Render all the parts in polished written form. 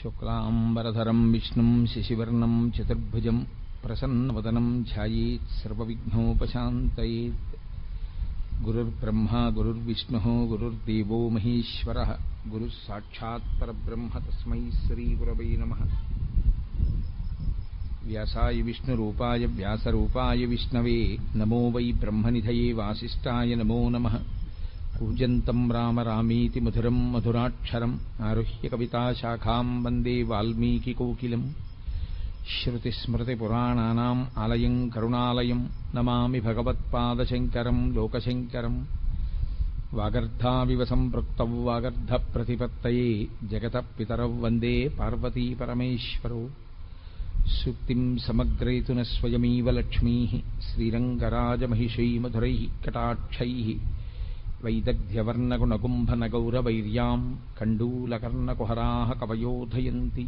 శుక్లాంబరధరం విష్ణుం శశివర్ణం చతుర్భుజం ప్రసన్నవదనం ధ్యాయేత్ సర్వవిఘ్నోపశాంతయేత్. గురుర్బ్రహ్మా గురుర్విష్ణుః గురుర్దేవో మహేశ్వరః గురుః సాక్షాత్ పరబ్రహ్మ తస్మై శ్రీగురవే నమః. వ్యాసాయ విష్ణురూపాయ వ్యాసరూపాయ విష్ణవే నమో వై బ్రహ్మనిధయే వాసిష్ఠాయ నమో నమః. కూజంతం రామ రామేతి మధురం మధురాక్షరం ఆరుహ్య కవితాశాఖాం వందే వాల్మీకికోకిలం. శ్రుతిస్మృతిపురాణానాం ఆలయం కరుణాలయం నమామి భగవత్పాదశంకరం లోకశంకరం. వాగర్ధావివ సంపృక్తౌ వాగర్ధప్రతిపత్తయే జగతః పితరౌ వందే పార్వతీపరమేశ్వరౌ. సూక్తిం సమగ్రేతున స్వయమేవ లక్ష్మీః శ్రీరంగరాజమహిషై మధురైః కటాక్షైః. వైదగ్ధ్యవర్ణగుణగుంభనగౌరవైర్యాం కండూలకర్ణకుహరాः కవయోధయంతి.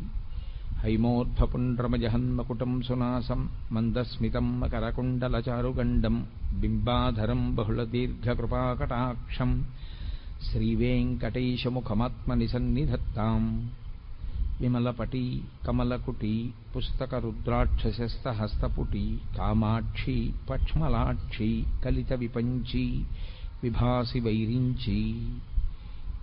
హైమోర్ధ్వపుండ్రమజహన్మకుటం సునాసం మందస్మితం మకరకుండలచారుగండం బింబాధరం బహుళదీర్ఘకృపాకటాక్షం. శ్రీవేంకటేశముఖమాత్మనిసన్నిధత్తాం. విమలపటీ కమలకుటీ పుస్తకరుద్రాక్షసస్తహస్తపుటీ కామాక్షి పక్ష్మలాక్షి కలిత విపంచీ విభాసి వైరించి.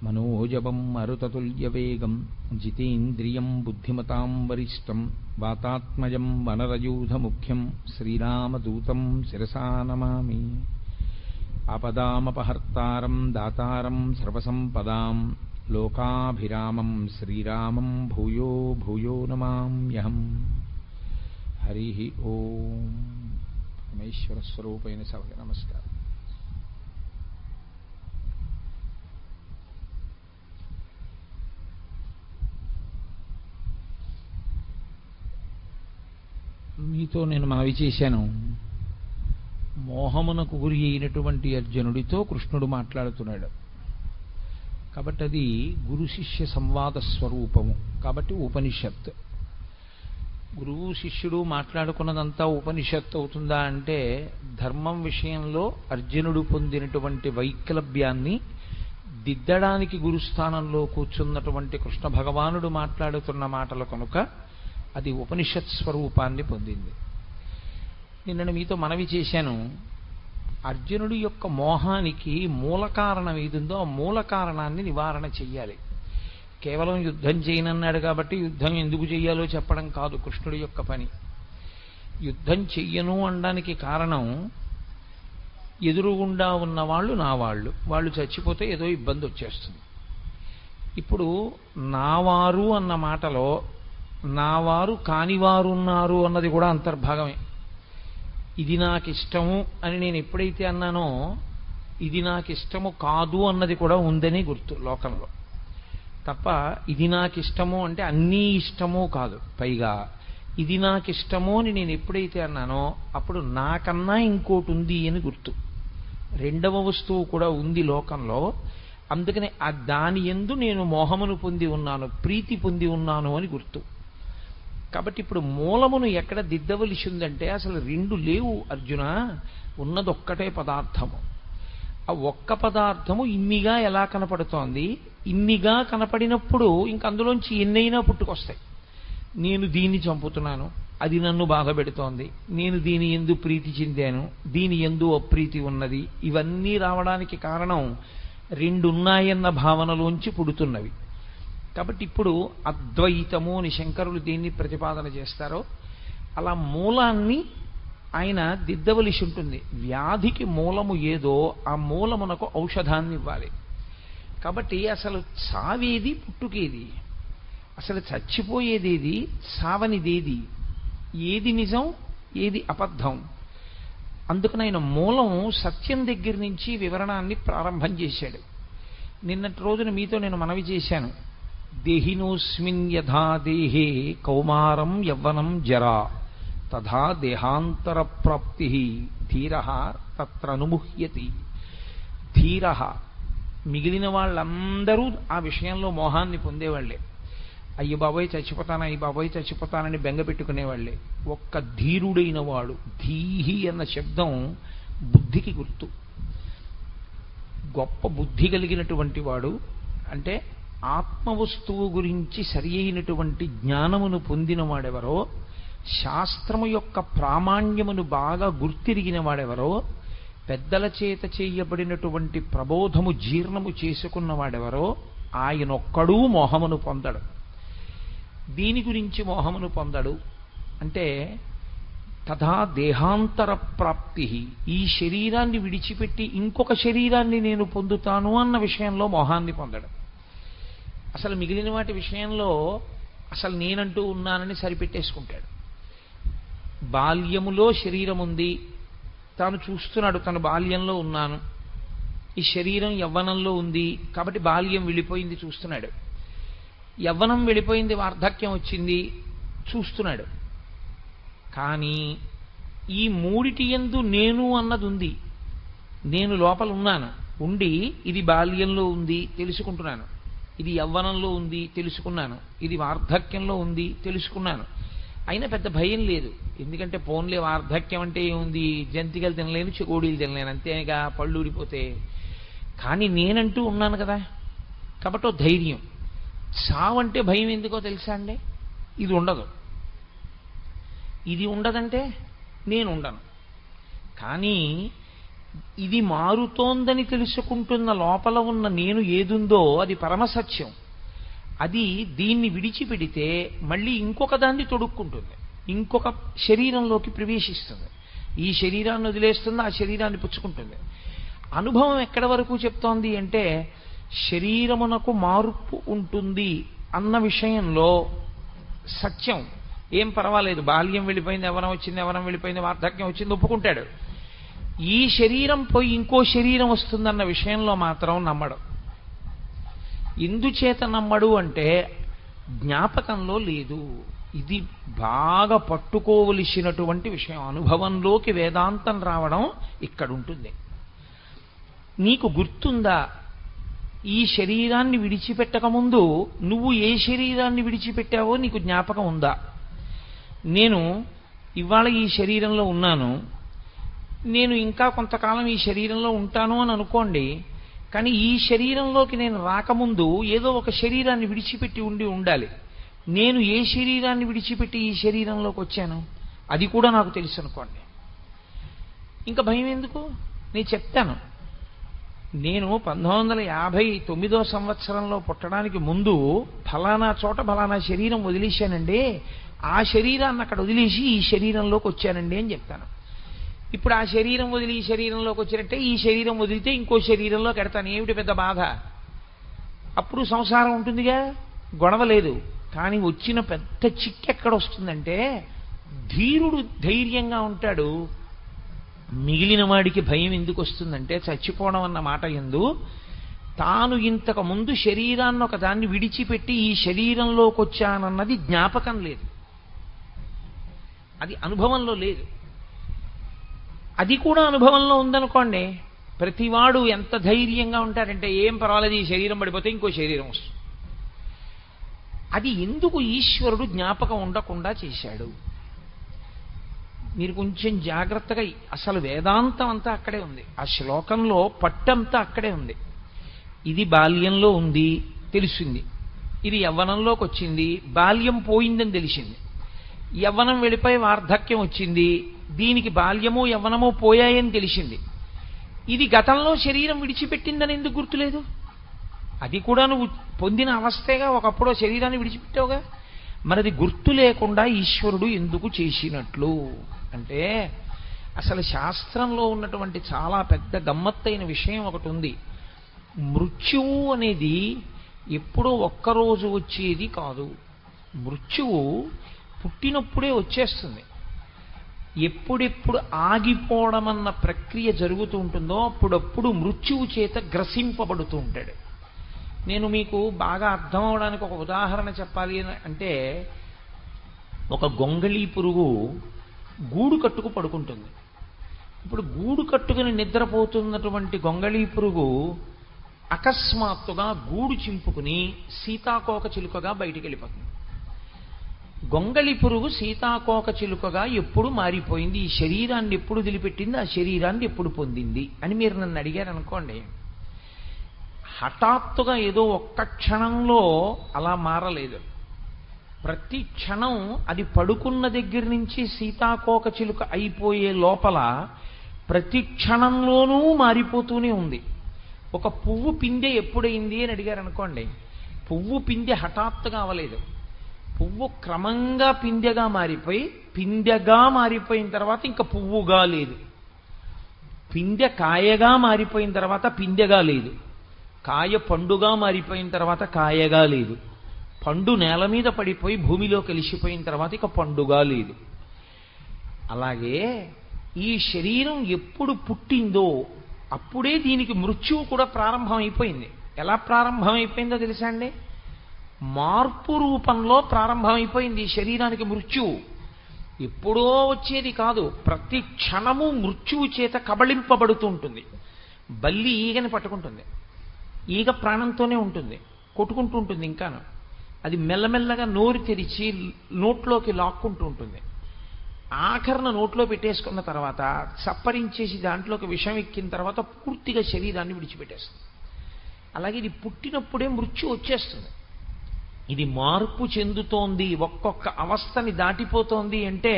మనోజవం మరుతతుల్యవేగం జితేంద్రియం బుద్ధిమతాం వరిష్టం వాతాత్మజం వనరయూధముఖ్యం శ్రీరామదూతం శిరసా నమామి. ఆపదామపహర్తారం దాతారం సర్వసంపదాం లోకాభిరామం శ్రీరామం భూయో భూయో నమామ్యహం. హరి ఓం. పరమేశ్వర స్వరూపైన సభకి నమస్కారం. మీతో నేను మనవి చేశాను, మోహమునకు గురి అయినటువంటి అర్జునుడితో కృష్ణుడు మాట్లాడుతున్నాడు కాబట్టి అది గురు శిష్య సంవాద స్వరూపము. కాబట్టి ఉపనిషత్. గురువు శిష్యుడు మాట్లాడుకున్నదంతా ఉపనిషత్తు అవుతుందా అంటే, ధర్మం విషయంలో అర్జునుడు పొందినటువంటి వైక్లభ్యాన్ని దిద్దడానికి గురుస్థానంలో కూర్చున్నటువంటి కృష్ణ భగవానుడు మాట్లాడుతున్న మాటలు కనుక అది ఉపనిషత్ స్వరూపాన్ని పొందింది. నిన్న మీతో మనవి చేశాను, అర్జునుడి యొక్క మోహానికి మూల కారణం ఏదుందో ఆ మూల కారణాన్ని నివారణ చెయ్యాలి. కేవలం యుద్ధం చేయనన్నాడు కాబట్టి యుద్ధం ఎందుకు చెయ్యాలో చెప్పడం కాదు కృష్ణుడి యొక్క పని. యుద్ధం చెయ్యను అనడానికి కారణం, ఎదురుగుండా ఉన్నవాళ్ళు నా వాళ్ళు చచ్చిపోతే ఏదో ఇబ్బంది వచ్చేస్తుంది. ఇప్పుడు నావారు అన్న మాటలో నావారు కానివారున్నారు అన్నది కూడా అంతర్భాగమే. ఇది నాకిష్టము అని నేను ఎప్పుడైతే అన్నానో, ఇది నాకిష్టము కాదు అన్నది కూడా ఉందని గుర్తు లోకంలో. తప్ప ఇది నాకిష్టము అంటే అన్నీ ఇష్టము కాదు. పైగా ఇది నాకిష్టము అని నేను ఎప్పుడైతే అన్నానో అప్పుడు నాకన్నా ఇంకోటి ఉంది అని గుర్తు. రెండవ వస్తువు కూడా ఉంది లోకంలో. అందుకని ఆ దాని యందు నేను మోహమును పొంది ఉన్నాను, ప్రీతి పొంది ఉన్నాను అని గుర్తు. కాబట్టి ఇప్పుడు మూలమును ఎక్కడ దిద్దవలసి ఉందంటే, అసలు రెండు లేవు అర్జున, ఉన్నదొక్కటే పదార్థము. ఆ ఒక్క పదార్థము ఇన్నిగా ఎలా కనపడుతోంది? ఇన్నిగా కనపడినప్పుడు ఇంక అందులోంచి ఎన్నైనా పుట్టుకొస్తాయి. నేను దీన్ని చంపుతున్నాను, అది నన్ను బాధ పెడుతోంది, నేను దీని యందు ప్రీతి చెందాను, దీని యందు అప్రీతి ఉన్నది. ఇవన్నీ రావడానికి కారణం రెండున్నాయన్న భావనలోంచి పుడుతున్నవి. కాబట్టి ఇప్పుడు అద్వైతము అని శంకరులు దీన్ని ప్రతిపాదన చేస్తారో అలా మూలాన్ని ఆయన దిద్దవలసి ఉంటుంది. వ్యాధికి మూలము ఏదో ఆ మూలమునకు ఔషధాన్ని ఇవ్వాలి. కాబట్టి అసలు చావేది, పుట్టుకేది, అసలు చచ్చిపోయేదేది, సావనిదేది, ఏది నిజం ఏది అబద్ధం. అందుకని ఆయన మూలం సత్యం దగ్గర నుంచి వివరణాన్ని ప్రారంభం చేశాడు. నిన్నటి రోజున మీతో నేను మనవి చేశాను, దేహినోస్మిన్ యథా దేహే కౌమారం యవ్వనం జరా తథా దేహాంతర ప్రాప్తి ధీరః తత్రనుముహ్యతి. ధీరః, మిగిలిన వాళ్ళందరూ ఆ విషయంలో మోహాన్ని పొందేవాళ్లే. అయ్య బాబోయ్ చచ్చిపోతాను, అయ్యి బాబోయ్ చచ్చిపోతానని బెంగ పెట్టుకునేవాళ్లే. ఒక్క ధీరుడైన వాడు, ధీహి అన్న శబ్దం బుద్ధికి గుర్తు. గొప్ప బుద్ధి కలిగినటువంటి వాడు అంటే ఆత్మవస్తువు గురించి సరి అయినటువంటి జ్ఞానమును పొందిన వాడెవరో, శాస్త్రము యొక్క ప్రామాణ్యమును బాగా గుర్తిరిగిన వాడెవరో, పెద్దల చేత చేయబడినటువంటి ప్రబోధము జీర్ణము చేసుకున్నవాడెవరో ఆయనొక్కడూ మోహమును పొందడు. దీని గురించి మోహమును పొందడు అంటే తథా దేహాంతర ప్రాప్తి, ఈ శరీరాన్ని విడిచిపెట్టి ఇంకొక శరీరాన్ని నేను పొందుతాను అన్న విషయంలో మోహాన్ని పొందడు. అసలు మిగిలిన వాటి విషయంలో అసలు నేనంటూ ఉన్నానని సరిపెట్టేసుకుంటాడు. బాల్యములో శరీరం ఉంది, తాను చూస్తున్నాడు తను బాల్యంలో ఉన్నాను, ఈ శరీరం యవ్వనంలో ఉంది కాబట్టి బాల్యం వెళ్ళిపోయింది చూస్తున్నాడు, యవ్వనం వెళ్ళిపోయింది వార్ధక్యం వచ్చింది చూస్తున్నాడు. కానీ ఈ మూడిటి యందు నేను అన్నది ఉంది. నేను లోపల ఉన్నాను, ఉండి ఇది బాల్యంలో ఉంది తెలుసుకుంటున్నాను, ఇది యవ్వనంలో ఉంది తెలుసుకున్నాను, ఇది వార్ధక్యంలో ఉంది తెలుసుకున్నాను. అయినా పెద్ద భయం లేదు, ఎందుకంటే పోన్లే వార్ధక్యం అంటే ఏముంది, జంతికలు తినలేను చెకోడీలు తినలేను అంతేగా, పళ్ళు ఊడిపోతే. కానీ నేనంటూ ఉన్నాను కదా, కాబట్టి ధైర్యం. చావంటే భయం ఎందుకో తెలుసా అండి? ఇది ఉండదు, ఇది ఉండదంటే నేను ఉండను. కానీ ఇది మారుతోందని తెలుసుకుంటున్న లోపల ఉన్న నేను ఏదుందో అది పరమసత్యం. అది దీన్ని విడిచిపెడితే మళ్ళీ ఇంకొక దాన్ని తొడుక్కుంటుంది, ఇంకొక శరీరంలోకి ప్రవేశిస్తుంది, ఈ శరీరాన్ని వదిలేస్తుంది, ఆ శరీరాన్ని పుచ్చుకుంటుంది. అనుభవం ఎక్కడి వరకు చెప్తోంది అంటే శరీరమునకు మార్పు ఉంటుంది అన్న విషయంలో సత్యం. ఏం పర్వాలేదు, బాల్యం వెళ్ళిపోయింది, యవ్వనం వచ్చింది, యవ్వనం వెళ్ళిపోయింది, వార్ధక్యం వచ్చింది ఒప్పుకుంటాడు. ఈ శరీరం పోయి ఇంకో శరీరం వస్తుందన్న విషయంలో మాత్రం నమ్మడు. ఎందుచేత నమ్మడు అంటే జ్ఞాపకంలో లేదు. ఇది బాగా పట్టుకోవలసినటువంటి విషయం. అనుభవంలోకి వేదాంతం రావడం ఇక్కడ ఉంటుంది. నీకు గుర్తుందా, ఈ శరీరాన్ని విడిచిపెట్టకముందు నువ్వు ఏ శరీరాన్ని విడిచిపెట్టావో నీకు జ్ఞాపకం ఉందా? నేను ఇవాళ ఈ శరీరంలో ఉన్నాను, నేను ఇంకా కొంతకాలం ఈ శరీరంలో ఉంటాను అని అనుకోండి. కానీ ఈ శరీరంలోకి నేను రాకముందు ఏదో ఒక శరీరాన్ని విడిచిపెట్టి ఉండాలి. నేను ఏ శరీరాన్ని విడిచిపెట్టి ఈ శరీరంలోకి వచ్చాను అది కూడా నాకు తెలుసు అనుకోండి. ఇంకా భయం ఎందుకు? నేను చెప్తాను. నేను 1959 సంవత్సరంలో పుట్టడానికి ముందు ఫలానా చోట ఫలానా శరీరం వదిలేశానండి, ఆ శరీరాన్ని అక్కడ వదిలేసి ఈ శరీరంలోకి వచ్చానండి అని చెప్తాను. ఇప్పుడు ఆ శరీరం వదిలి ఈ శరీరంలోకి వచ్చినట్టే ఈ శరీరం వదిలితే ఇంకో శరీరంలోకి ఎడతాను. ఏమిటి పెద్ద బాధ? అప్పుడు సంసారం ఉంటుందిగా, గొడవ లేదు. కానీ వచ్చిన పెద్ద చిక్కెక్కడ వస్తుందంటే ధీరుడు ధైర్యంగా ఉంటాడు, మిగిలిన వాడికి భయం ఎందుకు వస్తుందంటే చచ్చిపోవడం అన్న మాట యందు తాను ఇంతకు ముందు శరీరాన్ని ఒక దాన్ని విడిచిపెట్టి ఈ శరీరంలోకి వచ్చానన్నది జ్ఞాపకం లేదు, అది అనుభవంలో లేదు. అది కూడా అనుభవంలో ఉందనుకోండి, ప్రతివాడు ఎంత ధైర్యంగా ఉంటారంటే ఏం పర్వాలేదు, ఈ శరీరం పడిపోతే ఇంకో శరీరం వస్తుంది. అది ఎందుకు ఈశ్వరుడు జ్ఞాపకం ఉండకుండా చేశాడు? మీరు కొంచెం జాగ్రత్తగా, అసలు వేదాంతం అంతా అక్కడే ఉంది, ఆ శ్లోకంలో పట్టంతా అక్కడే ఉంది. ఇది బాల్యంలో ఉంది తెలిసింది, ఇది యవ్వనంలోకి వచ్చింది, బాల్యం పోయిందని తెలిసింది, యవ్వనం వెళ్ళిపోయి వార్ధక్యం వచ్చింది, దీనికి బాల్యము యవ్వనము పోయాయని తెలిసింది. ఇది గతంలో శరీరం విడిచిపెట్టిందని ఎందుకు గుర్తులేదు? అది కూడా నువ్వు పొందిన అవస్థేగా, ఒకప్పుడు శరీరాన్ని విడిచిపెట్టావుగా. మనది గుర్తు లేకుండా ఈశ్వరుడు ఎందుకు చేసినట్లు అంటే అసలు శాస్త్రంలో ఉన్నటువంటి చాలా పెద్ద గమ్మత్తైన విషయం ఒకటి ఉంది. మృత్యువు అనేది ఎప్పుడో ఒక్కరోజు వచ్చేది కాదు. మృత్యువు పుట్టినప్పుడే వచ్చేస్తుంది. ఎప్పుడెప్పుడు ఆగిపోవడం అన్న ప్రక్రియ జరుగుతూ ఉంటుందో అప్పుడప్పుడు మృత్యువు చేత గ్రసింపబడుతూ ఉంటాడు. నేను మీకు బాగా అర్థం అవడానికి ఒక ఉదాహరణ చెప్పాలి అంటే, ఒక గొంగళీ పురుగు గూడు కట్టుకు పడుకుంటుంది. ఇప్పుడు గూడు కట్టుకుని నిద్రపోతున్నటువంటి గొంగళీ పురుగు అకస్మాత్తుగా గూడు చింపుకుని సీతాకోక చిలుకగా బయటికి వెళ్ళిపోతుంది. గొంగళి పురుగు సీతాకోక చిలుకగా ఎప్పుడు మారిపోయింది, ఈ శరీరాన్ని ఎప్పుడు వదిలిపెట్టింది, ఆ శరీరాన్ని ఎప్పుడు పొందింది అని మీరు నన్ను అడిగారు అనుకోండి, హఠాత్తుగా ఏదో ఒక్క క్షణంలో అలా మారలేదు. ప్రతి క్షణం అది పడుకున్న దగ్గర నుంచి సీతాకోక చిలుక అయిపోయే లోపల ప్రతి క్షణంలోనూ మారిపోతూనే ఉంది. ఒక పువ్వు పిందె ఎప్పుడైంది అని అడిగారు అనుకోండి, పువ్వు పిందె హఠాత్తుగా అవ్వలేదు. పువ్వు క్రమంగా పిందెగా మారిపోయి, పిందెగా మారిపోయిన తర్వాత ఇంకా పువ్వుగా లేదు. పిందె కాయగా మారిపోయిన తర్వాత పిందెగా లేదు. కాయ పండుగా మారిపోయిన తర్వాత కాయగా లేదు. పండు నేల మీద పడిపోయి భూమిలో కలిసిపోయిన తర్వాత ఇక పండుగా లేదు. అలాగే ఈ శరీరం ఎప్పుడు పుట్టిందో అప్పుడే దీనికి మృత్యువు కూడా ప్రారంభమైపోయింది. ఎలా ప్రారంభమైపోయిందో తెలుసా అండి? మార్పు రూపంలో ప్రారంభమైపోయింది ఈ శరీరానికి మృత్యువు. ఎప్పుడో వచ్చేది కాదు, ప్రతి క్షణము మృత్యువు చేత కబళింపబడుతూ ఉంటుంది. బల్లి ఈగని పట్టుకుంటుంది, ఈగ ప్రాణంతోనే ఉంటుంది, కొట్టుకుంటూ ఉంటుంది. ఇంకాను అది మెల్లమెల్లగా నోరు తెరిచి నోట్లోకి లాక్కుంటూ ఉంటుంది. ఆఖరణ నోట్లో పెట్టేసుకున్న తర్వాత చప్పరించేసి దాంట్లోకి విషం ఎక్కిన తర్వాత పూర్తిగా శరీరాన్ని విడిచిపెట్టేస్తుంది. అలాగే ఇది పుట్టినప్పుడే మృత్యు వచ్చేస్తుంది. ఇది మార్పు చెందుతోంది, ఒక్కొక్క అవస్థని దాటిపోతోంది అంటే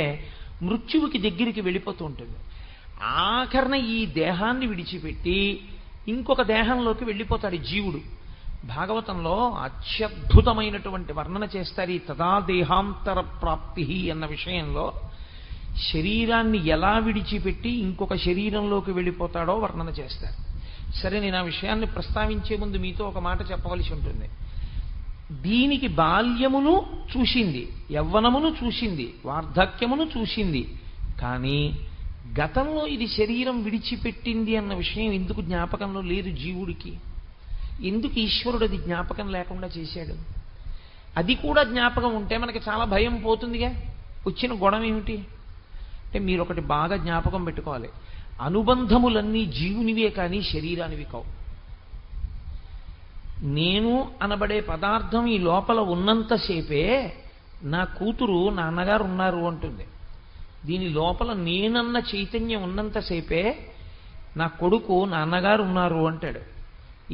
మృత్యువుకి దగ్గరికి వెళ్ళిపోతూ ఉంటుంది. ఆఖరణ ఈ దేహాన్ని విడిచిపెట్టి ఇంకొక దేహంలోకి వెళ్ళిపోతాడు జీవుడు. భాగవతంలో అత్యద్భుతమైనటువంటి వర్ణన చేస్తారు ఈ తదా దేహాంతర ప్రాప్తి అన్న విషయంలో. శరీరాన్ని ఎలా విడిచిపెట్టి ఇంకొక శరీరంలోకి వెళ్ళిపోతాడో వర్ణన చేస్తారు. సరే, నేను ఆ విషయాన్ని ప్రస్తావించే ముందు మీతో ఒక మాట చెప్పవలసి ఉంటుంది. దీనికి బాల్యమును చూసింది, యవ్వనమును చూసింది, వార్ధక్యమును చూసింది. కానీ గతంలో ఇది శరీరం విడిచిపెట్టింది అన్న విషయం ఎందుకు జ్ఞాపకంలో లేదు జీవుడికి? ఎందుకు ఈశ్వరుడు అది జ్ఞాపకం లేకుండా చేశాడు? అది కూడా జ్ఞాపకం ఉంటే మనకి చాలా భయం పోతుందిగా. వచ్చిన గొడవ ఏమిటి అంటే, మీరు ఒకటి బాగా జ్ఞాపకం పెట్టుకోవాలి, అనుబంధములన్నీ జీవునివే కానీ శరీరానివి కావు. నేను అనబడే పదార్థం ఈ లోపల ఉన్నంతసేపే నా కూతురు నాన్నగారు ఉన్నారు అంటుంది. దీని లోపల నేనన్న చైతన్యం ఉన్నంతసేపే నా కొడుకు నాన్నగారు ఉన్నారు అంటాడు.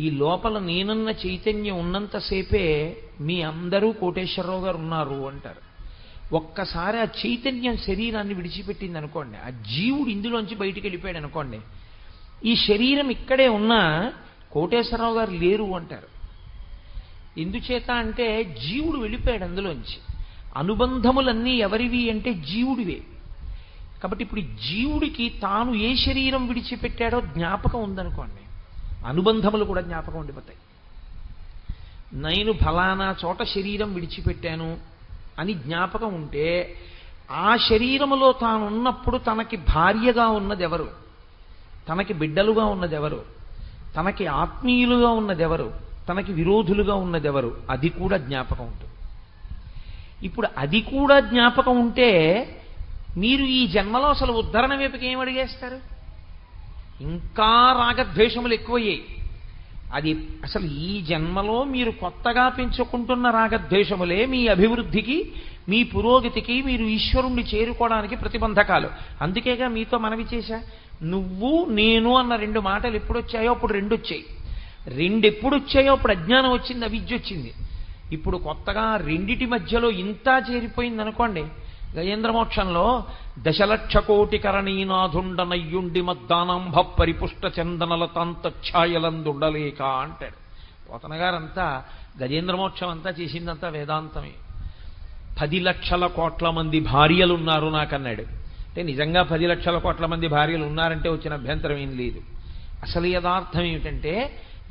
ఈ లోపల నేనన్న చైతన్యం ఉన్నంతసేపే మీ అందరూ కోటేశ్వరరావు గారు ఉన్నారు అంటారు. ఒక్కసారి ఆ చైతన్యం శరీరాన్ని విడిచిపెట్టింది అనుకోండి, ఆ జీవుడు ఇందులోంచి బయటికి వెళ్ళిపోయాడు అనుకోండి, ఈ శరీరం ఇక్కడే ఉన్నా కోటేశ్వరరావు గారు లేరు అంటారు. ఎందుచేత అంటే జీవుడు వెళ్ళిపోయాడు అందులోంచి. అనుబంధములన్నీ ఎవరివి అంటే జీవుడివే. కాబట్టి ఇప్పుడు జీవుడికి తాను ఏ శరీరం విడిచిపెట్టాడో జ్ఞాపకం ఉందనుకోండి, అనుబంధములు కూడా జ్ఞాపకం ఉండిపోతాయి. నేను ఫలానా చోట శరీరం విడిచిపెట్టాను అని జ్ఞాపకం ఉంటే ఆ శరీరములో తాను ఉన్నప్పుడు తనకి భార్యగా ఉన్నదెవరు, తనకి బిడ్డలుగా ఉన్నదెవరు, తనకి ఆత్మీయులుగా ఉన్నదెవరు, తనకి విరోధులుగా ఉన్నదెవరు, అది కూడా జ్ఞాపకం ఉంటుంది. ఇప్పుడు అది కూడా జ్ఞాపకం ఉంటే మీరు ఈ జన్మలో అసలు ఉద్ధరణ వైపుకి ఏం అడిగేస్తారు? ఇంకా రాగద్వేషములు ఎక్కువయ్యాయి. అది అసలు ఈ జన్మలో మీరు కొత్తగా పెంచుకుంటున్న రాగద్వేషములే మీ అభివృద్ధికి, మీ పురోగతికి, మీరు ఈశ్వరుణ్ణి చేరుకోవడానికి ప్రతిబంధకాలు. అందుకేగా మీతో మనవి చేశా, నువ్వు నేను అన్న రెండు మాటలు ఎప్పుడు వచ్చాయో అప్పుడు రెండు వచ్చాయి. రెండు ఎప్పుడు వచ్చాయో అప్పుడు అజ్ఞానం వచ్చింది, అవిద్య వచ్చింది. ఇప్పుడు కొత్తగా రెండిటి మధ్యలో ఇంత చేరిపోయింది అనుకోండి. గజేంద్రమోక్షంలో దశలక్ష కోటి కరణీనాథుండనయ్యుండి మద్దానంభ పరిపుష్ట చందనలతాంత ఛాయలందుండలేక అంటాడు. పోతన గారంతా గజేంద్రమోక్షం అంతా చేసిందంతా వేదాంతమే. 10 లక్షల కోట్ల మంది భార్యలు ఉన్నారు నాకన్నాడు. అంటే నిజంగా 10 లక్షల కోట్ల మంది భార్యలు ఉన్నారంటే వచ్చిన అభ్యంతరం ఏం లేదు. అసలు యథార్థం ఏమిటంటే,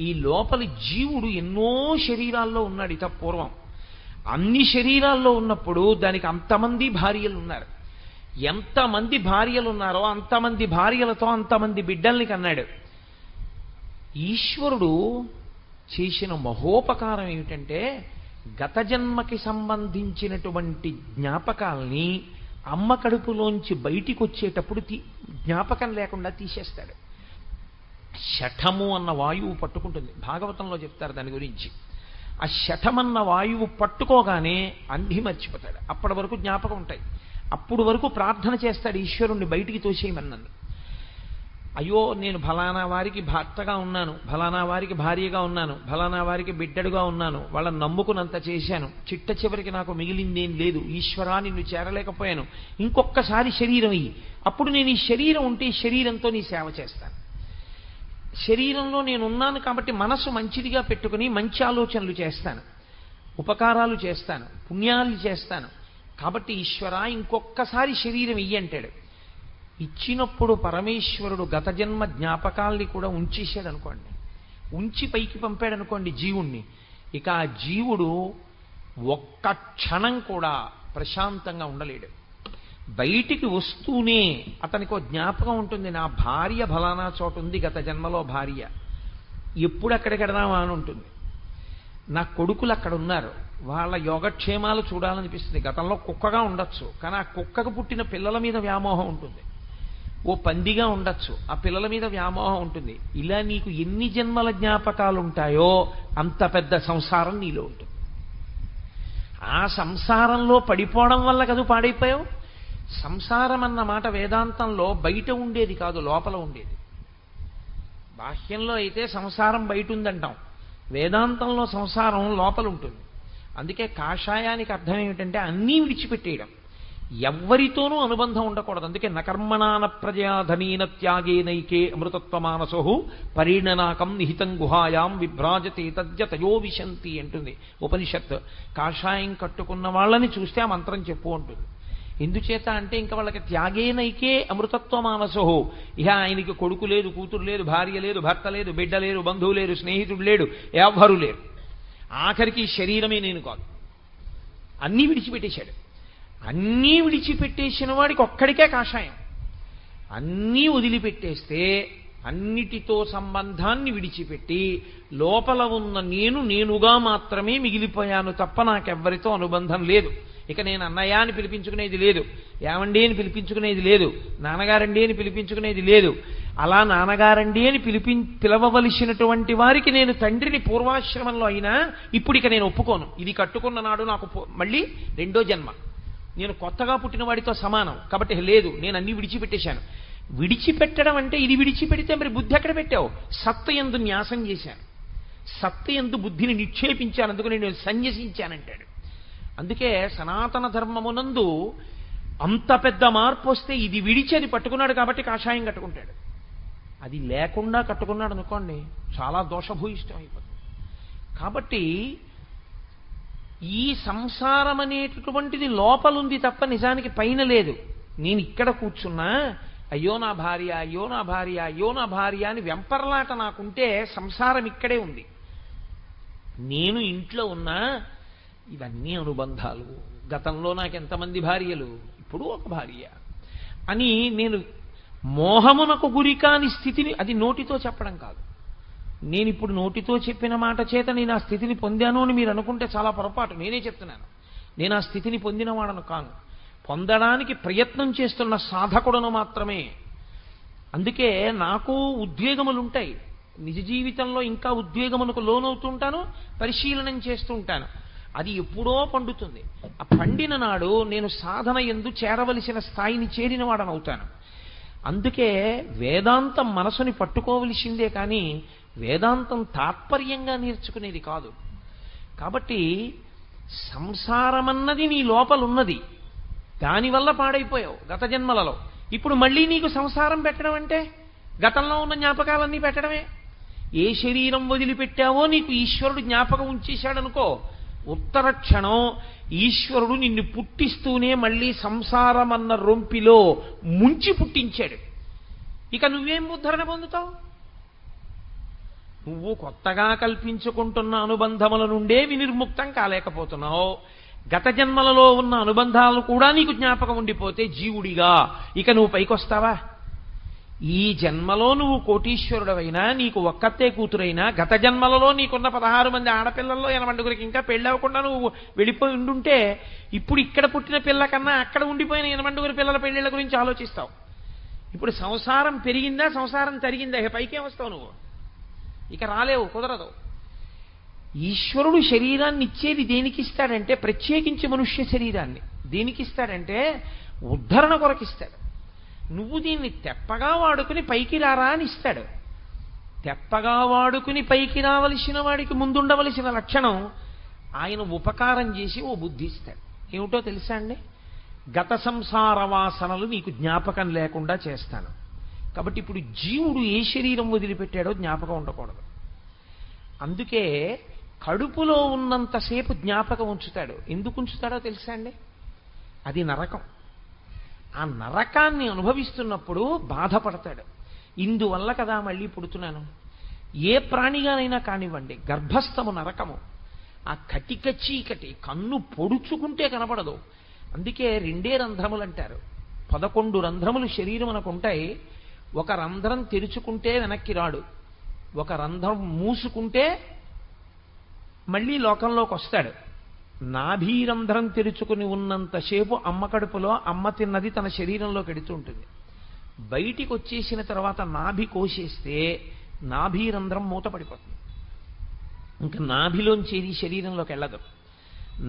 ఈ లోపలి జీవుడు ఎన్నో శరీరాల్లో ఉన్నాడు ఇత పూర్వం. అన్ని శరీరాల్లో ఉన్నప్పుడు దానికి అంతమంది భార్యలు ఉన్నారు. ఎంతమంది భార్యలు ఉన్నారో అంతమంది భార్యలతో అంతమంది బిడ్డల్ని కన్నాడు. ఈశ్వరుడు చేసిన మహోపకారం ఏమిటంటే, గత జన్మకి సంబంధించినటువంటి జ్ఞాపకాల్ని అమ్మ కడుపులోంచి బయటికి వచ్చేటప్పుడు జ్ఞాపకం లేకుండా తీసేస్తాడు. శఠము అన్న వాయువు పట్టుకుంటుంది. భాగవతంలో చెప్తారు దాని గురించి. ఆ శఠమన్న వాయువు పట్టుకోగానే అన్నీ మర్చిపోతాడు. అప్పటి వరకు జ్ఞాపకం ఉంటాయి. అప్పుడు వరకు ప్రార్థన చేస్తాడు ఈశ్వరుణ్ణి బయటికి తోసేయమన్నది. అయ్యో నేను ఫలానా వారికి భర్తగా ఉన్నాను, ఫలానా వారికి భార్యగా ఉన్నాను, ఫలానా వారికి బిడ్డడుగా ఉన్నాను, వాళ్ళని నమ్ముకున్నంత చేశాను, చిట్ట చివరికి నాకు మిగిలిందేం లేదు, ఈశ్వరా నిన్ను చేరలేకపోయాను, ఇంకొక్కసారి శరీరం ఇయ్యి, అప్పుడు నేను ఈ శరీరం ఉంటే ఈ శరీరంతో నీ సేవ చేస్తాను. శరీరంలో నేను ఉన్నాను కాబట్టి మనసు మంచిదిగా పెట్టుకుని మంచి ఆలోచనలు చేస్తాను, ఉపకారాలు చేస్తాను, పుణ్యాలు చేస్తాను. కాబట్టి ఈశ్వరా ఇంకొక్కసారి శరీరం ఇయ్యి అంటాడు. ఇచ్చినప్పుడు పరమేశ్వరుడు గత జన్మ జ్ఞాపకాల్ని కూడా ఉంచేశాడు అనుకోండి, ఉంచి పైకి పంపాడు అనుకోండి జీవుణ్ణి. ఇక ఆ జీవుడు ఒక్క క్షణం కూడా ప్రశాంతంగా ఉండలేడు. బయటికి వస్తూనే అతనికి ఒక జ్ఞాపకం ఉంటుంది, నా భార్య ఫలానా చోటు ఉంది, గత జన్మలో భార్య, ఎప్పుడు అక్కడికి వెడదామా అని ఉంటుంది. నా కొడుకులు అక్కడ ఉన్నారు, వాళ్ళ యోగక్షేమాలు చూడాలనిపిస్తుంది. గతంలో కుక్కగా ఉండొచ్చు, కానీ ఆ కుక్కకు పుట్టిన పిల్లల మీద వ్యామోహం ఉంటుంది. ఓ పందిగా ఉండొచ్చు, ఆ పిల్లల మీద వ్యామోహం ఉంటుంది. ఇలా నీకు ఎన్ని జన్మల జ్ఞాపకాలు ఉంటాయో అంత పెద్ద సంసారం నీలో ఉంటుంది. ఆ సంసారంలో పడిపోవడం వల్ల కదా పాడైపోయావు. సంసారం అన్న మాట వేదాంతంలో బయట ఉండేది కాదు, లోపల ఉండేది. బాహ్యంలో అయితే సంసారం బయట ఉందంటాం, వేదాంతంలో సంసారం లోపల ఉంటుంది. అందుకే కాషాయానికి అర్థం ఏమిటంటే అన్నీ విడిచిపెట్టేయడం, ఎవ్వరితోనూ అనుబంధం ఉండకూడదు. అందుకే నకర్మణాన ప్రజాధనీన త్యాగేనైకే అమృతత్వమానసో పరిణనాకం నిహితం గుహాయాం విభ్రాజతే తద్యతయో విశంతి అంటుంది ఉపనిషత్. కాషాయం కట్టుకున్న వాళ్ళని చూస్తే ఆ మంత్రం చెప్పు అంటుంది. ఎందుచేత అంటే ఇంకా వాళ్ళకి త్యాగేనైకే అమృతత్వమానసో, ఇహ ఆయనకి కొడుకు లేదు, కూతురు లేదు, భార్య లేదు, భర్త లేదు, బిడ్డ లేరు, బంధువు లేరు, స్నేహితుడు లేడు, ఎవ్వరూ లేరు. ఆఖరికి శరీరమే నేను కాదు, అన్నీ విడిచిపెట్టేశాడు. అన్నీ విడిచిపెట్టేసిన వాడికి ఒక్కడికే కాషాయం. అన్నీ వదిలిపెట్టేస్తే అన్నిటితో సంబంధాన్ని విడిచిపెట్టి లోపల ఉన్న నేనుగా మాత్రమే మిగిలిపోయాను తప్ప నాకెవ్వరితో అనుబంధం లేదు. ఇక నేను అన్నయ్య అని పిలిపించుకునేది లేదు, ఏమండి అని పిలిపించుకునేది లేదు, నాన్నగారండి అని పిలిపించుకునేది లేదు. అలా నాన్నగారండి అని పిలవవలసినటువంటి వారికి నేను తండ్రిని పూర్వాశ్రమంలో అయినా ఇప్పుడు ఇక నేను ఒప్పుకోను. ఇది కట్టుకున్న నాడు నాకు మళ్ళీ రెండో జన్మ, నేను కొత్తగా పుట్టిన వాడితో సమానం. కాబట్టి లేదు, నేను అన్ని విడిచిపెట్టేశాను. విడిచిపెట్టడం అంటే ఇది విడిచిపెడితే మరి బుద్ధి ఎక్కడ పెట్టావు? సత్త యందు న్యాసం చేశాను, సత్త యందు బుద్ధిని నిక్షేపించాను, అందుకు నేను సన్యసించానంటాడు. అందుకే సనాతన ధర్మమునందు అంత పెద్ద మార్పు వస్తే ఇది విడిచి అది పట్టుకున్నాడు కాబట్టి కాషాయం కట్టుకుంటాడు. అది లేకుండా కట్టుకున్నాడు అనుకోండి చాలా దోషభూయిష్టం అయిపోతుంది. కాబట్టి ఈ సంసారం అనేటటువంటిది లోపలుంది తప్ప నిజానికి పైన లేదు. నేను ఇక్కడ కూర్చున్నా అయ్యో నా భార్య, అయ్యో నా భార్య, అయ్యో నా భార్య అని వెంపర్లాట నాకుంటే సంసారం ఇక్కడే ఉంది. నేను ఇంట్లో ఉన్నా ఇవన్నీ అనుబంధాలు, గతంలో నాకు ఎంతమంది భార్యలు, ఇప్పుడు ఒక భార్య అని నేను మోహమునకు గురికాని స్థితిని, అది నోటితో చెప్పడం కాదు. నేను ఇప్పుడు నోటితో చెప్పిన మాట చేత నేను ఆ స్థితిని పొందాను అని మీరు అనుకుంటే చాలా పొరపాటు. నేనే చెప్తున్నాను, నేను ఆ స్థితిని పొందినవాడను కాను, పొందడానికి ప్రయత్నం చేస్తున్న సాధకుడను మాత్రమే. అందుకే నాకు ఉద్వేగములుంటాయి, నిజ జీవితంలో ఇంకా ఉద్వేగమునకు లోనవుతుంటాను, పరిశీలనం చేస్తూ ఉంటాను. అది ఎప్పుడో పండుతుంది. ఆ పండిన నాడు నేను సాధన యందు చేరవలసిన స్థాయిని చేరిన వాడనవుతాను. అందుకే వేదాంతం మనసుని పట్టుకోవలసిందే కానీ వేదాంతం తాత్పర్యంగా నేర్చుకునేది కాదు. కాబట్టి సంసారమన్నది నీ లోపలున్నది, దానివల్ల పాడైపోయావు గత జన్మలలో. ఇప్పుడు మళ్ళీ నీకు సంసారం పెట్టడం అంటే గతంలో ఉన్న జ్ఞాపకాలన్నీ పెట్టడమే. ఏ శరీరం వదిలిపెట్టావో నీకు ఈశ్వరుడు జ్ఞాపకం ఉంచేశాడనుకో, ఉత్తర క్షణం ఈశ్వరుడు నిన్ను పుట్టిస్తూనే మళ్ళీ సంసారమన్న రొంపిలో ముంచి పుట్టించాడు. ఇక నువ్వేం ఉద్ధరణ పొందుతావు? నువ్వు కొత్తగా కల్పించుకుంటున్న అనుబంధముల నుండే వినిర్ముక్తం కాలేకపోతున్నావు. గత జన్మలలో ఉన్న అనుబంధాలు కూడా నీకు జ్ఞాపకం ఉండిపోతే జీవుడిగా ఇక నువ్వు పైకొస్తావా? ఈ జన్మలో నువ్వు కోటీశ్వరుడవైనా, నీకు ఒక్కతే కూతురైనా, గత జన్మలలో నీకున్న 16 మంది ఆడపిల్లల్లో 80 ఇంకా పెళ్ళవకుండా నువ్వు వెళ్ళిపోయి ఉండుంటే ఇప్పుడు ఇక్కడ పుట్టిన పిల్ల కన్నా అక్కడ ఉండిపోయిన 80 పిల్లల పెళ్ళిళ్ళ గురించి ఆలోచిస్తావు. ఇప్పుడు సంసారం పెరిగిందా, సంసారం తరిగిందా, పైకే వస్తావు నువ్వు, ఇక రాలేవు, కుదరదు. ఈశ్వరుడు శరీరాన్ని ఇచ్చేది దేనికి ఇస్తాడంటే, ప్రత్యేకించి మనుష్య శరీరాన్ని దేనికి ఇస్తాడంటే ఉద్ధరణ కొరకిస్తాడు. నువ్వు దీన్ని తెప్పగా వాడుకుని పైకి రారా అని ఇస్తాడు. తెప్పగా వాడుకుని పైకి రావలసిన వాడికి ముందుండవలసిన లక్షణం ఆయన ఉపకారం చేసి ఓ బుద్ధి ఇస్తాడు. ఏమిటో తెలుసా అండి? గత సంసార వాసనలు నీకు జ్ఞాపకం లేకుండా చేస్తాను. కాబట్టి ఇప్పుడు జీవుడు ఏ శరీరం వదిలిపెట్టాడో జ్ఞాపకం ఉండకూడదు. అందుకే కడుపులో ఉన్నంతసేపు జ్ఞాపకం ఉంచుతాడు. ఎందుకు ఉంచుతాడో తెలుసా అండి? అది నరకం. ఆ నరకాన్ని అనుభవిస్తున్నప్పుడు బాధపడతాడు. ఇందువల్ల కదా మళ్ళీ పుడుతున్నాను. ఏ ప్రాణిగానైనా కానివ్వండి, గర్భస్థము నరకము. ఆ కటిక చీకటి కన్ను పొడుచుకుంటే కనపడదు. అందుకే 2 రంధ్రములు అంటారు. 11 రంధ్రములు శరీరం అనుకుంటాయి. ఒక రంధ్రం తెరుచుకుంటే వెనక్కి రాడు, ఒక రంధ్రం మూసుకుంటే మళ్ళీ లోకంలోకి వస్తాడు. నాభీరంధ్రం తెరుచుకుని ఉన్నంతసేపు అమ్మ కడుపులో అమ్మ తిన్నది తన శరీరంలోకి ఎడుతూ ఉంటుంది. బయటికి వచ్చేసిన తర్వాత నాభి కోసేస్తే నాభీరంధ్రం మూత పడిపోతుంది. ఇంకా నాభిలోంచి ఏది శరీరంలోకి వెళ్ళదు.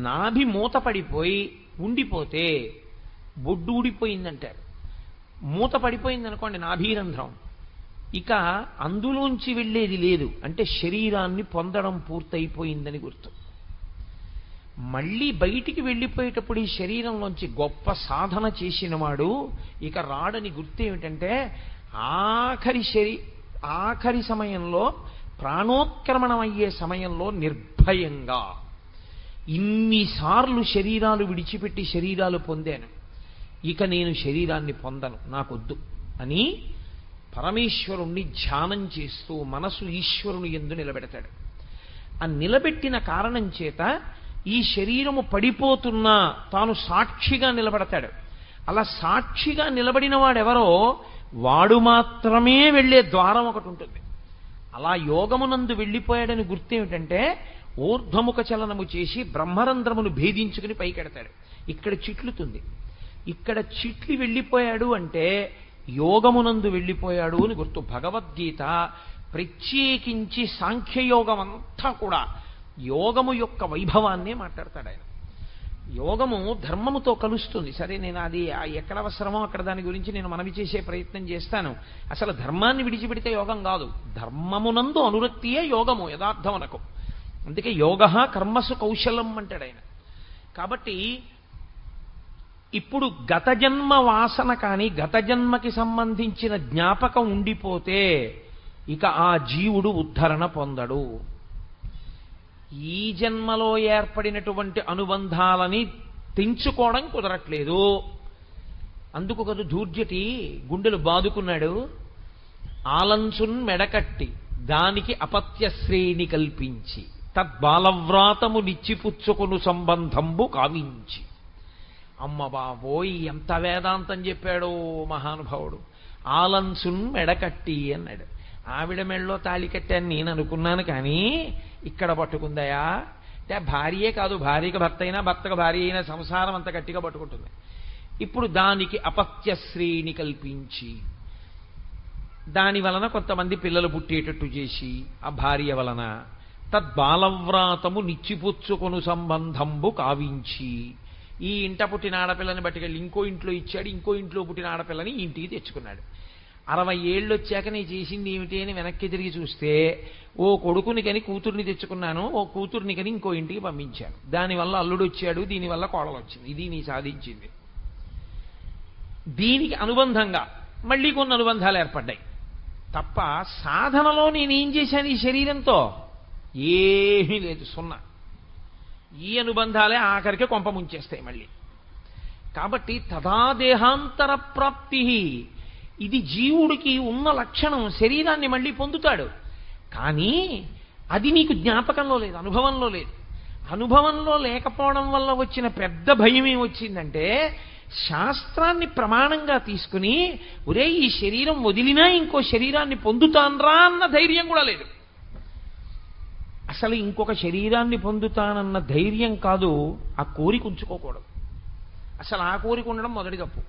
నాభి మూత పడిపోయి ఉండిపోతే బొడ్డు ఊడిపోయిందంటారు. మూత పడిపోయింది అనుకోండి నాభీరంధ్రం, ఇక అందులోంచి వెళ్ళేది లేదు. అంటే శరీరాన్ని పొందడం పూర్తయిపోయిందని గుర్తు. మళ్ళీ బయటికి వెళ్ళిపోయేటప్పుడు ఈ శరీరంలోంచి గొప్ప సాధన చేసినవాడు ఇక రాడని గుర్తు ఏమిటంటే ఆఖరి సమయంలో, ప్రాణోత్క్రమణం అయ్యే సమయంలో నిర్భయంగా ఇన్నిసార్లు శరీరాలు విడిచిపెట్టి శరీరాలు పొందాను, ఇక నేను శరీరాన్ని పొందను, నాకొద్దు అని పరమేశ్వరుణ్ణి ధ్యానం చేస్తూ మనసు ఈశ్వరుని యందు నిలబెడతాడు. ఆ నిలబెట్టిన కారణం చేత ఈ శరీరము పడిపోతున్నా తాను సాక్షిగా నిలబడతాడు. అలా సాక్షిగా నిలబడిన వాడెవరో వాడు మాత్రమే వెళ్ళే ద్వారం ఒకటి ఉంటుంది. అలా యోగమునందు వెళ్ళిపోయాడని గుర్తేమిటంటే ఊర్ధ్వముఖ చలనము చేసి బ్రహ్మరంధ్రమును భేదించుకుని పైకెడతాడు. ఇక్కడ చిట్లుతుంది. ఇక్కడ చిట్లి వెళ్ళిపోయాడు అంటే యోగమునందు వెళ్ళిపోయాడు అని గుర్తు. భగవద్గీత ప్రత్యేకించి సాంఖ్యయోగం అంతా కూడా యోగము యొక్క వైభవాన్నే మాట్లాడతాడు ఆయన. యోగము ధర్మముతో కలుస్తుంది. సరే, నేను అది ఎక్కడ అవసరమో అక్కడ దాని గురించి నేను మనవి చేసే ప్రయత్నం చేస్తాను. అసలు ధర్మాన్ని విడిచిపెడితే యోగం కాదు, ధర్మమునందు అనురక్తియే యోగము యథార్థమునకు. అందుకే యోగ కర్మసు కౌశలం అంటాడు ఆయన. కాబట్టి ఇప్పుడు గత జన్మ వాసన కానీ గత జన్మకి సంబంధించిన జ్ఞాపకం ఉండిపోతే ఇక ఆ జీవుడు ఉద్ధరణ పొందడు. ఈ జన్మలో ఏర్పడినటువంటి అనుబంధాలని తెంచుకోవడం కుదరట్లేదు. అందుకు కదా ధూర్జటి గుండెలు బాదుకున్నాడు. ఆలంచున్ మెడకట్టి దానికి అపత్యశ్రేణి కల్పించి తద్బాలవ్రాతము నిచ్చిపుచ్చుకును సంబంధంబు కావించి. అమ్మ బాబోయ్, ఎంత వేదాంతం చెప్పాడో మహానుభావుడు. ఆలంచున్ మెడకట్టి అన్నాడు. ఆవిడ మెళ్ళలో తాళి కట్టాను నేను అనుకున్నాను, కానీ ఇక్కడ పట్టుకుందయా అంటే భార్యే కాదు, భార్యకి భర్త అయినా భర్తకు భార్య అయినా సంసారం అంత గట్టిగా పట్టుకుంటుంది. ఇప్పుడు దానికి అపత్యశ్రేణి కల్పించి దాని వలన కొంతమంది పిల్లలు పుట్టేటట్టు చేసి ఆ భార్య వలన తద్బాలవ్రాతము నిచ్చిపుచ్చుకొను సంబంధంబు కావించి ఈ ఇంట పుట్టిన ఆడపిల్లని బట్టుకెళ్ళి ఇంకో ఇంట్లో ఇచ్చాడు, ఇంకో ఇంట్లో పుట్టిన ఆడపిల్లని ఇంటికి తెచ్చుకున్నాడు. 60 ఏళ్ళు వచ్చాక నేను చేసింది ఏమిటి అని వెనక్కి తిరిగి చూస్తే ఓ కొడుకుని కని కూతుర్ని తెచ్చుకున్నాను, ఓ కూతుర్ని కని ఇంకో ఇంటికి పంపించాను, దానివల్ల అల్లుడు వచ్చాడు, దీనివల్ల కోడలు వచ్చింది. ఇది నీ సాధించింది. దీనికి అనుబంధంగా మళ్ళీ కొన్ని అనుబంధాలు ఏర్పడ్డాయి తప్ప సాధనలో నేనేం చేశాను ఈ శరీరంతో? ఏమీ లేదు, సున్నా. ఈ అనుబంధాలే ఆఖరికి కొంప ముంచేస్తాయి మళ్ళీ. కాబట్టి తదా దేహాంతర ప్రాప్తి, ఇది జీవుడికి ఉన్న లక్షణం. శరీరాన్ని మళ్ళీ పొందుతాడు, కానీ అది నీకు జ్ఞాపకంలో లేదు, అనుభవంలో లేదు. అనుభవంలో లేకపోవడం వల్ల వచ్చిన పెద్ద భయం ఏమొచ్చిందంటే శాస్త్రాన్ని ప్రమాణంగా తీసుకుని ఒరే ఈ శరీరం వదిలినా ఇంకో శరీరాన్ని పొందుతాన్రా అన్న ధైర్యం కూడా లేదు. అసలు ఇంకొక శరీరాన్ని పొందుతానన్న ధైర్యం కాదు, ఆ కోరిక ఉంచుకోకూడదు. అసలు ఆ కోరిక ఉండడం మొదటి తప్పు.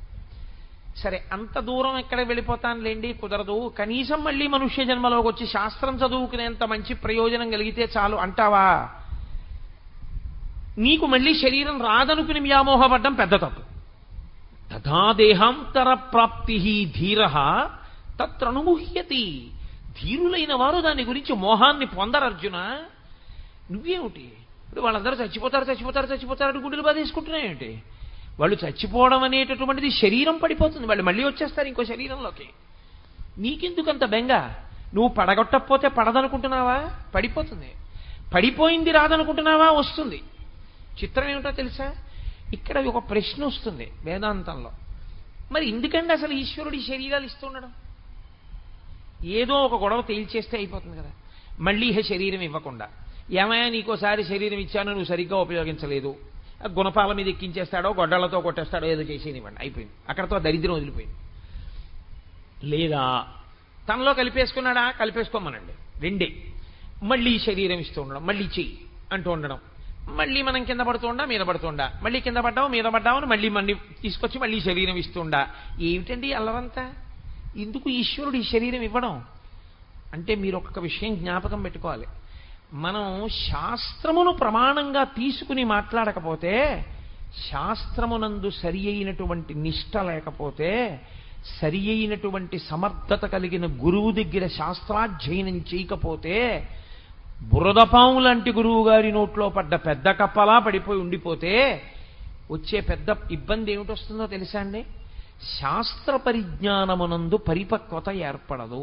సరే, అంత దూరం ఎక్కడ వెళ్ళిపోతానులేండి, కుదరదు, కనీసం మళ్ళీ మనుష్య జన్మలోకి వచ్చి శాస్త్రం చదువుకునేంత మంచి ప్రయోజనం కలిగితే చాలు అంటావా? నీకు మళ్ళీ శరీరం రాదనుకుని వ్యామోహపడ్డం పెద్ద తప్పు. యథా దేహాంతర ప్రాప్తి ధీర తత్రనుముహ్యతి. ధీరులైన వారు దాని గురించి మోహాన్ని పొందరు అర్జున. నువ్వేమిటి ఇప్పుడు వాళ్ళందరూ చచ్చిపోతారు గుండెలు బాధేసుకుంటున్నాయేంటి? వాళ్ళు చచ్చిపోవడం అనేటటువంటిది శరీరం పడిపోతుంది, వాళ్ళు మళ్ళీ వచ్చేస్తారు ఇంకో శరీరంలోకి. నీకెందుకంత బెంగ? నువ్వు పడగొట్టకపోతే పడదనుకుంటున్నావా? పడిపోతుంది. పడిపోయింది రాదనుకుంటున్నావా? వస్తుంది. చిత్రం ఏమిటో తెలుసా? ఇక్కడ ఒక ప్రశ్న వస్తుంది వేదాంతంలో. మరి ఎందుకండి అసలు ఈశ్వరుడి శరీరాలు ఇస్తుండడం? ఏదో ఒక గొడవ తేల్చేస్తే అయిపోతుంది కదా. మళ్ళీ శరీరం ఇవ్వకుండా, ఏమయ్యా నీకోసారి శరీరం ఇచ్చాను నువ్వు సరిగ్గా ఉపయోగించలేదు, గుణపాల మీద ఎక్కించేస్తాడో గొడ్డలతో కొట్టేస్తాడో ఏదో చేసేనివ్వండి, అయిపోయింది. అక్కడతో దరిద్రం వదిలిపోయింది. లేదా తనలో కలిపేసుకున్నాడా? కలిపేసుకోమనండి. రెండే. మళ్ళీ శరీరం ఇస్తూ ఉండడం, మళ్ళీ చెయ్యి అంటూ ఉండడం, మళ్ళీ మనం కింద పడుతుండా మీద పడుతుండా, మళ్ళీ కింద పడ్డావు మీద పడ్డావు అని మళ్ళీ తీసుకొచ్చి మళ్ళీ శరీరం ఇస్తుండా. ఏమిటండి అల్లరంతా? ఎందుకు ఈశ్వరుడు ఈ శరీరం ఇవ్వడం? అంటే మీరు ఒక్క విషయం జ్ఞాపకం పెట్టుకోవాలి. మనం శాస్త్రమును ప్రమాణంగా తీసుకుని మాట్లాడకపోతే, శాస్త్రమునందు సరి అయినటువంటి నిష్ట లేకపోతే, సరి అయినటువంటి సమర్థత కలిగిన గురువు దగ్గర శాస్త్రాధ్యయనం చేయకపోతే, బురదపాము లాంటి గురువు గారి నోట్లో పడ్డ పెద్ద కప్పలా పడిపోయి ఉండిపోతే వచ్చే పెద్ద ఇబ్బంది ఏమిటొస్తుందో తెలుసా అండి? శాస్త్ర పరిజ్ఞానమునందు పరిపక్వత ఏర్పడదు.